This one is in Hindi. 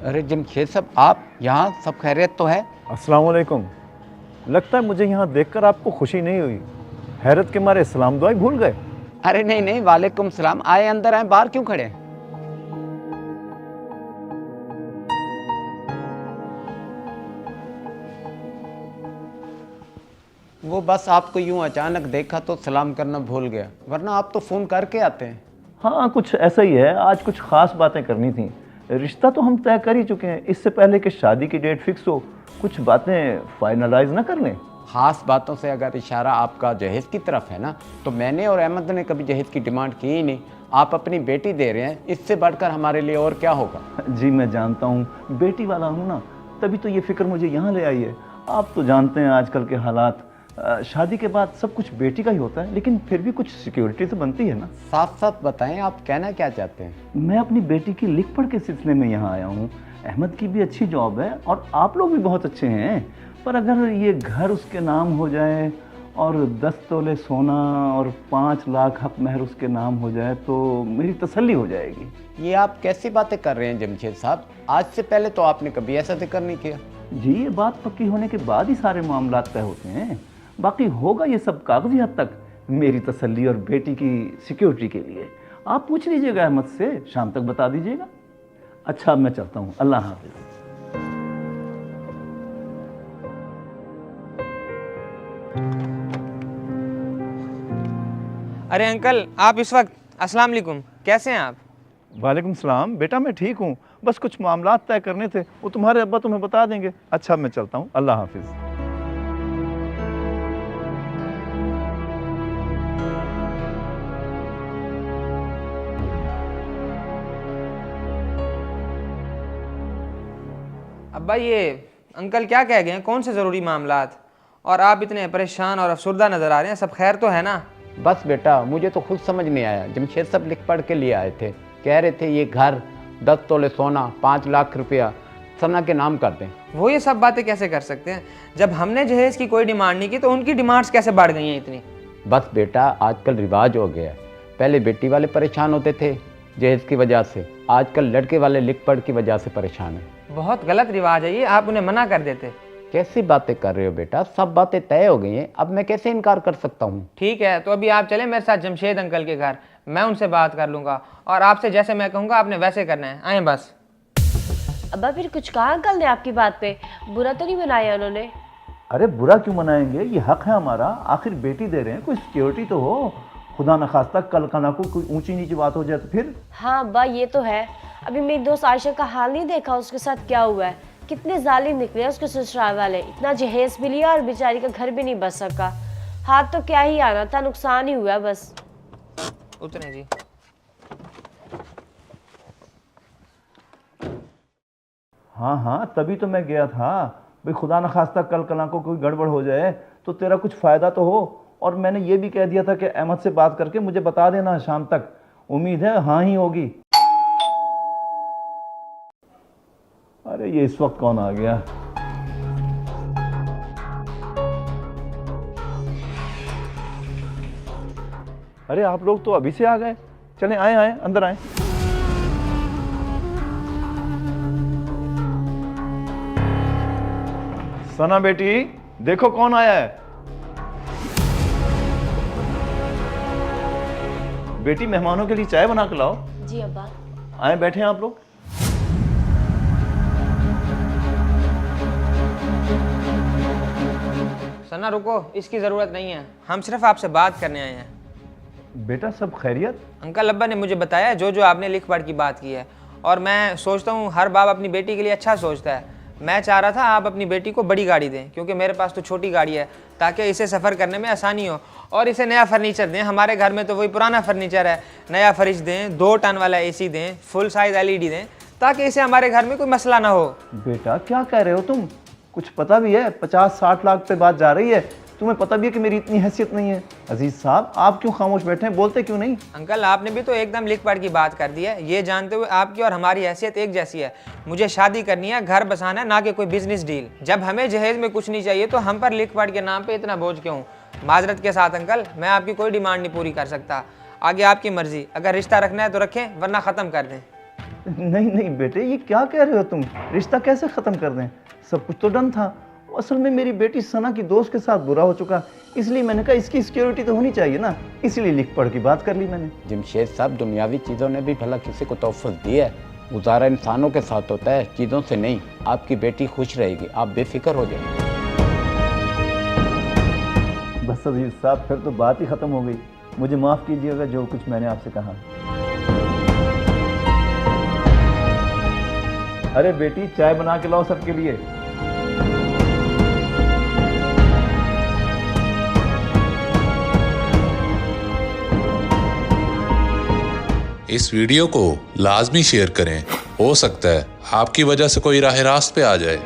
अरे जमशेद साहब, आप यहाँ, सब खैरियत तो है? अस्सलाम वालेकुम। लगता है मुझे यहाँ देखकर आपको खुशी नहीं हुई, हैरत के मारे सलाम दुआई भूल गए। अरे नहीं नहीं, वालेकुम सलाम। आए, अंदर आए, बाहर क्यों खड़े हैं? वो बस आपको यूं अचानक देखा तो सलाम करना भूल गया, वरना आप तो फ़ोन करके आते हैं। हाँ, कुछ ऐसा ही है, आज कुछ ख़ास बातें करनी थी। रिश्ता तो हम तय कर ही चुके हैं, इससे पहले कि शादी की डेट फिक्स हो कुछ बातें फाइनलाइज ना कर लें। ख़ास बातों से अगर इशारा आपका जहेज़ की तरफ है ना, तो मैंने और अहमद ने कभी जहेज़ की डिमांड की ही नहीं। आप अपनी बेटी दे रहे हैं, इससे बढ़कर हमारे लिए और क्या होगा। जी मैं जानता हूँ, बेटी वाला हूँ ना, तभी तो ये फिक्र मुझे यहाँ ले आई है। आप तो जानते हैं आजकल के हालात, शादी के बाद सब कुछ बेटी का ही होता है, लेकिन फिर भी कुछ सिक्योरिटी तो बनती है ना। साफ साफ बताएं, आप कहना क्या चाहते हैं? मैं अपनी बेटी की लिख पढ़ के सिलसिले में यहाँ आया हूँ। अहमद की भी अच्छी जॉब है और आप लोग भी बहुत अच्छे हैं, पर अगर ये घर उसके नाम हो जाए और 10 तोले सोना और 5 लाख हक महर उसके नाम हो जाए तो मेरी तसल्ली हो जाएगी। ये आप कैसी बातें कर रहे हैं जमशेद साहब? आज से पहले तो आपने कभी ऐसा जिक्र नहीं किया। जी, ये बात पक्की होने के बाद ही सारे मामला तय होते हैं। बाकी होगा ये सब कागजी हद तक मेरी तसल्ली और बेटी की सिक्योरिटी के लिए। आप पूछ लीजिएगा अहमद से, शाम तक बता दीजिएगा। अच्छा, मैं चलता हूँ, अल्लाह हाफिज़। अरे अंकल, आप इस वक्त? अस्सलाम वालेकुम, कैसे हैं आप? वालेकुम सलाम। बेटा मैं ठीक हूँ, बस कुछ मामला तय करने थे, वो तुम्हारे अब्बा तुम्हें बता देंगे। अच्छा मैं चलता हूँ, अल्लाह हाफिज़। अब्बा, ये अंकल क्या कह गए हैं? कौन से ज़रूरी मामलात? और आप इतने परेशान और अफसरदा नज़र आ रहे हैं। सब खैर तो है ना? बस बेटा, मुझे तो खुद समझ नहीं आया। जमशेद साहब लिख पढ़ के लिए आए थे, कह रहे थे ये घर 10 तोले सोना 5 लाख रुपया सना के नाम कर दें। वो ये सब बातें कैसे कर सकते हैं? जब हमने जहेज़ की कोई डिमांड नहीं की तो उनकी डिमांड्स कैसे बढ़ गई हैं इतनी? बस बेटा, आजकल रिवाज हो गया है। पहले बेटी वाले परेशान होते थे जहेज़ की वजह से, आजकल लड़के वाले लिख पढ़ की वजह से परेशान हैं। बहुत गलत रिवाज है ये, आप उन्हें मना कर देते। कैसी बातें कर रहे हो बेटा? सब बातें तय हो गई हैं, अब मैं कैसे इनकार कर सकता हूँ? ठीक है, तो अभी आप चलें मेरे साथ जमशेद अंकल के घर, मैं उनसे बात कर लूँगा और आपसे जैसे मैं कहूँगा आपने वैसे करना है। आए बस। अब्बा, फिर कुछ कहा अंकल ने आपकी बात पे? बुरा तो नहीं बनाया उन्होंने? अरे बुरा क्यों मनाएंगे, ये हक है हमारा। आखिर बेटी दे रहे हैं, कोई सिक्योरिटी तो हो। खुदा न खास्ता कल कना को कोई ऊंची नीची बात हो जाए तो फिर। हाँ अब्बा, ये तो है। अभी मेरी दोस्त आयशा का हाल नहीं देखा, उसके साथ क्या हुआ है? कितने जालिम निकले उसके ससुराल वाले, इतना जहेज भी लिया और बेचारी का घर भी नहीं बच सका। हाथ तो क्या ही आना था, नुकसान ही हुआ बस। उतने जी। हाँ हाँ, तभी तो मैं गया था भाई, खुदा न खास्ता कल कला को कोई गड़बड़ हो जाए तो तेरा कुछ फ़ायदा तो हो। और मैंने ये भी कह दिया था कि अहमद से बात करके मुझे बता देना शाम तक। उम्मीद है हाँ ही होगी। अरे ये इस वक्त कौन आ गया? अरे आप लोग तो अभी से आ गए। चलें, आए आए, अंदर आए। सना बेटी, देखो कौन आया है। बेटी, मेहमानों के लिए चाय बना के लाओ। जी अब्बा। आए, बैठे हैं आप लोग। सना रुको, इसकी ज़रूरत नहीं है, हम सिर्फ आपसे बात करने आए हैं। बेटा सब खैरियत? अंकल अब्बा ने मुझे बताया जो आपने लिख पढ़ की बात की है, और मैं सोचता हूँ हर बाप अपनी बेटी के लिए अच्छा सोचता है। मैं चाह रहा था आप अपनी बेटी को बड़ी गाड़ी दें, क्योंकि मेरे पास तो छोटी गाड़ी है, ताकि इसे सफ़र करने में आसानी हो। और इसे नया फर्नीचर दें, हमारे घर में तो वही पुराना फर्नीचर है। नया फ्रिज दें, 2 टन वाला AC दें, फुल साइज़ LED दें, ताकि इसे हमारे घर में कोई मसला ना हो। बेटा क्या कह रहे हो तुम? कुछ पता भी है? 50-60 लाख पे बात जा रही है। तुम्हें पता भी है कि मेरी इतनी हैसियत नहीं है। अजीज साहब, आप क्यों खामोश बैठे हैं, बोलते क्यों नहीं? अंकल आपने भी तो एकदम लिख पढ़ की बात कर दी है, ये जानते हुए आपकी और हमारी हैसियत एक जैसी है। मुझे शादी करनी है, घर बसाना है, ना कि कोई बिजनेस डील। जब हमें जहेज में कुछ नहीं चाहिए तो हम पर लिख पढ़ के नाम पे इतना बोझ क्यों? माजरत के साथ अंकल, मैं आपकी कोई डिमांड नहीं पूरी कर सकता। आगे आपकी मर्जी, अगर रिश्ता रखना है तो रखें, वरना ख़त्म कर दें। नहीं नहीं बेटे, ये क्या कह रहे हो तुम? रिश्ता कैसे ख़त्म कर दें? सब कुछ तो डन था। असल में मेरी बेटी सना की दोस्त के साथ बुरा हो चुका, इसलिए मैंने कहा इसकी सिक्योरिटी तो होनी चाहिए ना, इसलिए लिख पढ़ की बात कर ली मैंने। जमशेद साहब, दुनियावी चीज़ों ने भी भला किसी को तोहफ़्फ़ दिया है? गुजारा इंसानों के साथ होता है, चीज़ों से नहीं। आपकी बेटी खुश रहेगी, आप बेफिक्र हो जाए। बस अजीज साहब, फिर तो बात ही ख़त्म हो गई। मुझे माफ़ कीजिएगा जो कुछ मैंने आपसे कहा। अरे बेटी, चाय बना के लाओ सबके लिए। इस वीडियो को लाजमी शेयर करें। हो सकता है आपकी वजह से कोई राह रास्त पे आ जाए।